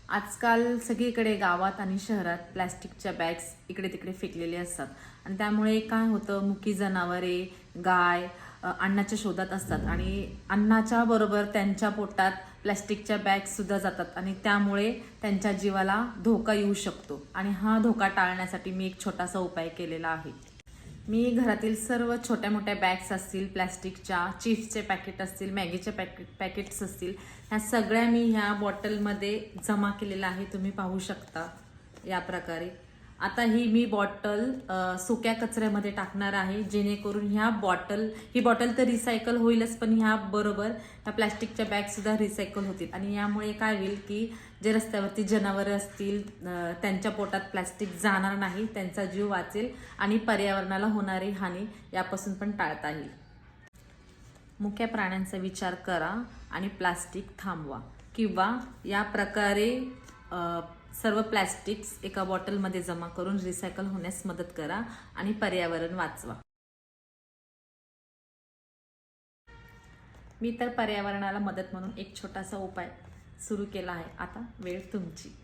आजकाल सगळीकडे गावात आणि शहरात प्लॅस्टिकच्या बॅग्स इकडे तिकडे फेकलेले असतात आणि त्यामुळे काय होतं, मुकी जनावरे, गाय अन्नाच्या शोधात असतात आणि अन्नाच्या बरोबर त्यांच्या पोटात प्लॅस्टिकच्या बॅग्स सुद्धा जातात आणि त्यामुळे त्यांच्या जीवाला धोका येऊ शकतो. आणि हा धोका टाळण्यासाठी मी एक छोटासा उपाय केलेला आहे. मी घरातील सर्व छोट्या मोठ्या बॅग्स असतील, प्लॅस्टिकच्या चिप्सचे पॅकेट असतील, मॅगीचे पॅकेट्स असतील, ह्या सगळ्या मी ह्या बॉटलमध्ये जमा केलेल्या आहे. तुम्ही पाहू शकता या प्रकारे. आता ही मी बॉटल सुक्या कचऱ्यामध्ये टाकणार आहे, जेणेकरून ही बॉटल तर रिसायकल होईलच, पण ह्या बरोबर ह्या प्लॅस्टिकच्या बॅग सुद्धा रिसायकल होतील. आणि यामुळे काय होईल की जे रस्त्यावरती जनावरं असतील त्यांच्या पोटात प्लॅस्टिक जाणार नाही, त्यांचा जीव वाचेल आणि पर्यावरणाला होणारी हानी यापासून पण टाळता येईल. मुक्या प्राण्यांचा विचार करा आणि प्लास्टिक थांबवा, किंवा या प्रकारे सर्व प्लॅस्टिक्स एका बॉटलमध्ये जमा करून रिसायकल होण्यास मदत करा आणि पर्यावरण वाचवा. मी तर पर्यावरणाला मदत म्हणून एक छोटासा उपाय सुरू केला आहे. आता वेळ तुमची.